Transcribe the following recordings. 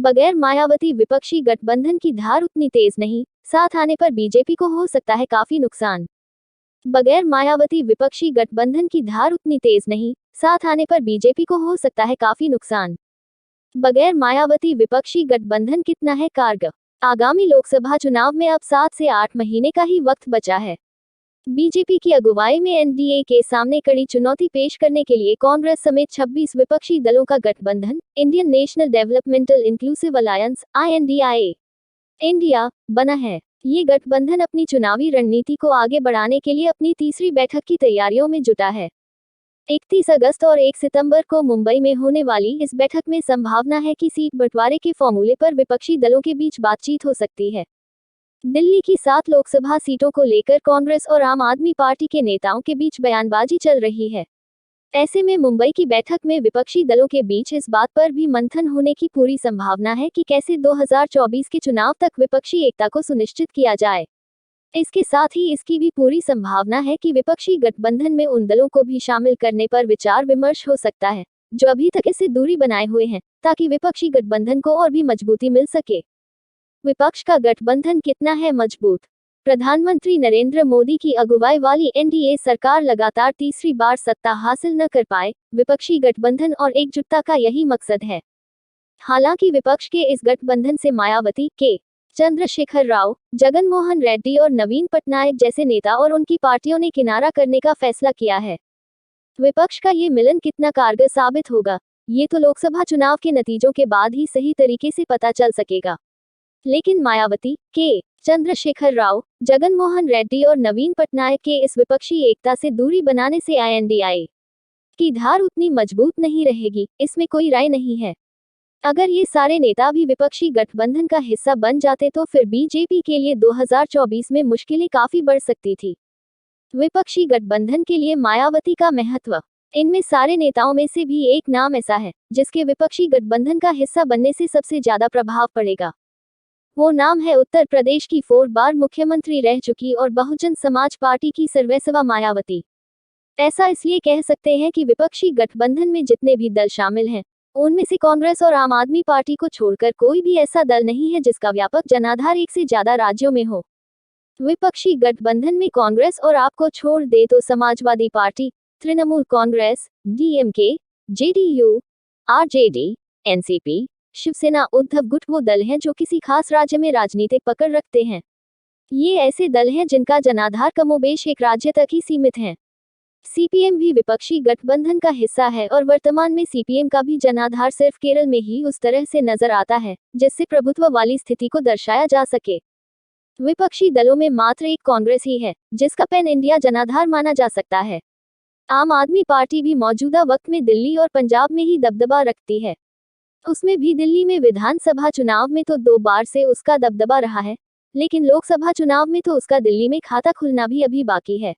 बगैर मायावती विपक्षी गठबंधन की धार उतनी तेज नहीं, साथ आने पर बीजेपी को हो सकता है काफी नुकसान। बगैर मायावती विपक्षी गठबंधन की धार उतनी तेज नहीं, साथ आने पर बीजेपी को हो सकता है काफी नुकसान। बगैर मायावती विपक्षी गठबंधन कितना है कारगर? आगामी लोकसभा चुनाव में अब 7 से 8 महीने का ही वक्त बचा है। बीजेपी की अगुवाई में एनडीए के सामने कड़ी चुनौती पेश करने के लिए कांग्रेस समेत 26 विपक्षी दलों का गठबंधन Indian national developmental inclusive alliance (INDIA) India बना है। ये गठबंधन अपनी चुनावी रणनीति को आगे बढ़ाने के लिए अपनी तीसरी बैठक की तैयारियों में जुटा है। 31 अगस्त और 1 सितंबर को मुंबई में होने वाली इस बैठक में संभावना है कि सीट बंटवारे के फॉर्मूले पर विपक्षी दलों के बीच बातचीत हो सकती है। दिल्ली की 7 लोकसभा सीटों को लेकर कांग्रेस और आम आदमी पार्टी के नेताओं के बीच बयानबाजी चल रही है। ऐसे में मुंबई की बैठक में विपक्षी दलों के बीच इस बात पर भी मंथन होने की पूरी संभावना है कि कैसे 2024 के चुनाव तक विपक्षी एकता को सुनिश्चित किया जाए। इसके साथ ही इसकी भी पूरी संभावना है कि विपक्षी गठबंधन में उन दलों को भी शामिल करने पर विचार विमर्श हो सकता है जो अभी तक इससे दूरी बनाए हुए हैं, ताकि विपक्षी गठबंधन को और भी मजबूती मिल सके। विपक्ष का गठबंधन कितना है मजबूत? प्रधानमंत्री नरेंद्र मोदी की अगुवाई वाली एनडीए सरकार लगातार तीसरी बार सत्ता हासिल न कर पाए, विपक्षी गठबंधन और एकजुटता का यही मकसद है। हालांकि विपक्ष के इस गठबंधन से मायावती, के चंद्रशेखर राव, जगन मोहन रेड्डी और नवीन पटनायक जैसे नेता और उनकी पार्टियों ने किनारा करने का फैसला किया है। विपक्ष का ये मिलन कितना कारगर साबित होगा, ये तो लोकसभा चुनाव के नतीजों के बाद ही सही तरीके से पता चल सकेगा। लेकिन मायावती, के चंद्रशेखर राव, जगन मोहन रेड्डी और नवीन पटनायक के इस विपक्षी एकता से दूरी बनाने से INDIA की धार उतनी मजबूत नहीं रहेगी, इसमें कोई राय नहीं है। अगर ये सारे नेता भी विपक्षी गठबंधन का हिस्सा बन जाते तो फिर बीजेपी के लिए 2024 में मुश्किलें काफी बढ़ सकती थी। विपक्षी गठबंधन के लिए मायावती का महत्व। इनमें सारे नेताओं में से भी एक नाम ऐसा है जिसके विपक्षी गठबंधन का हिस्सा बनने से सबसे ज्यादा प्रभाव पड़ेगा। वो नाम है उत्तर प्रदेश की 4 बार मुख्यमंत्री रह चुकी और बहुजन समाज पार्टी की सर्वेसर्वा मायावती। ऐसा इसलिए कह सकते हैं कि विपक्षी गठबंधन में जितने भी दल शामिल हैं, उनमें से कांग्रेस और आम आदमी पार्टी को छोड़कर कोई भी ऐसा दल नहीं है जिसका व्यापक जनाधार एक से ज्यादा राज्यों में हो। विपक्षी गठबंधन में कांग्रेस और आप को छोड़ दे तो Samajwadi Party, Trinamool Congress, DMK, JDU, RJD, NCP, Shiv Sena, Uddhav गुट वो दल हैं जो किसी खास राज्य में राजनीतिक पकड़ रखते हैं। ये ऐसे दल हैं जिनका जनाधार कमोबेश एक राज्य तक ही सीमित है। CPM भी विपक्षी गठबंधन का हिस्सा है और वर्तमान में CPM का भी जनाधार सिर्फ केरल में ही उस तरह से नजर आता है जिससे प्रभुत्व वाली स्थिति को दर्शाया जा सके। विपक्षी दलों में मात्र एक कांग्रेस ही है जिसका पैन इंडिया जनाधार माना जा सकता है। आम आदमी पार्टी भी मौजूदा वक्त में दिल्ली और पंजाब में ही दबदबा रखती है। उसमें भी दिल्ली में विधानसभा चुनाव में तो 2 बार से उसका दबदबा रहा है, लेकिन लोकसभा चुनाव में तो उसका दिल्ली में खाता खुलना भी अभी बाकी है।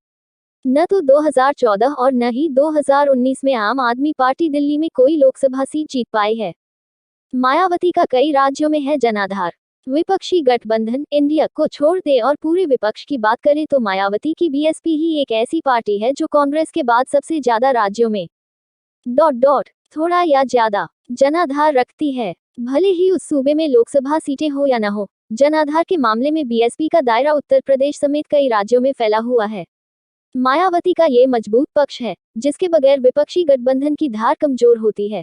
न तो 2014 और न ही 2019 में आम आदमी पार्टी दिल्ली में कोई लोकसभा सीट जीत पाई है। मायावती का कई राज्यों में है जनाधार। विपक्षी गठबंधन इंडिया को छोड़ दे और पूरे विपक्ष की बात करें तो मायावती की BSP ही एक ऐसी पार्टी है जो कांग्रेस के बाद सबसे ज्यादा राज्यों में थोड़ा या ज्यादा जनाधार रखती है। भले ही उस सूबे में लोकसभा सीटें हो या न हो, जनाधार के मामले में BSP का दायरा उत्तर प्रदेश समेत कई राज्यों में फैला हुआ है। मायावती का ये मजबूत पक्ष है जिसके बगैर विपक्षी गठबंधन की धार कमजोर होती है।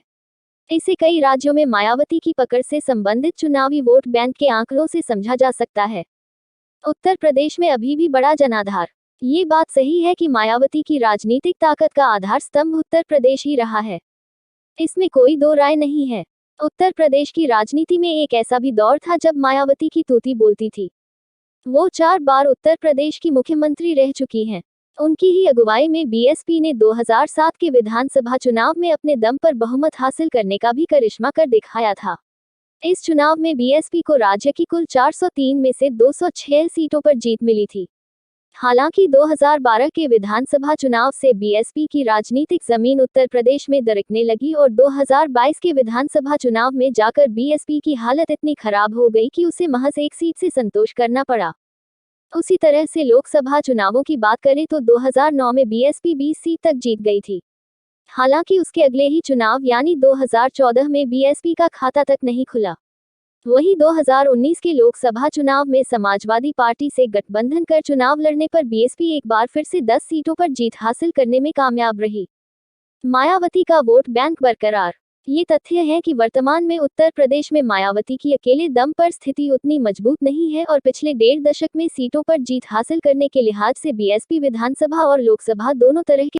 इसे कई राज्यों में मायावती की पकड़ से संबंधित चुनावी वोट बैंक के आंकड़ों से समझा जा सकता है। उत्तर प्रदेश में अभी भी बड़ा जनाधार। ये बात सही है कि मायावती की राजनीतिक ताकत का आधार स्तंभ उत्तर प्रदेश ही रहा है, इसमें कोई दो राय नहीं है। उत्तर प्रदेश की राजनीति में एक ऐसा भी दौर था जब मायावती की तूती बोलती थी। वो 4 बार उत्तर प्रदेश की मुख्यमंत्री रह चुकी हैं। उनकी ही अगुवाई में BSP ने 2007 के विधानसभा चुनाव में अपने दम पर बहुमत हासिल करने का भी करिश्मा कर दिखाया था। इस चुनाव में BSP को राज्य की कुल 403 में से 206 सीटों पर जीत मिली थी। हालांकि 2012 के विधानसभा चुनाव से BSP की राजनीतिक जमीन उत्तर प्रदेश में दरकने लगी और 2022 के विधानसभा चुनाव में जाकर BSP की हालत इतनी खराब हो गई कि उसे महज एक सीट से संतोष करना पड़ा। उसी तरह से लोकसभा चुनावों की बात करें तो 2009 में BSP 20 सीट तक जीत गई थी। हालांकि उसके अगले ही चुनाव यानी 2014 में BSP का खाता तक नहीं खुला। वहीं 2019 के लोकसभा चुनाव में समाजवादी पार्टी से गठबंधन कर चुनाव लड़ने पर बीएसपी एक बार फिर से 10 सीटों पर जीत हासिल करने में कामयाब रही। मायावती का वोट बैंक बरकरार। ये तथ्य है कि वर्तमान में उत्तर प्रदेश में मायावती की अकेले दम पर स्थिति उतनी मजबूत नहीं है और पिछले 1.5 दशक में सीटों पर जीत हासिल करने के लिहाज से बीएसपी विधानसभा और लोकसभा दोनों तरह के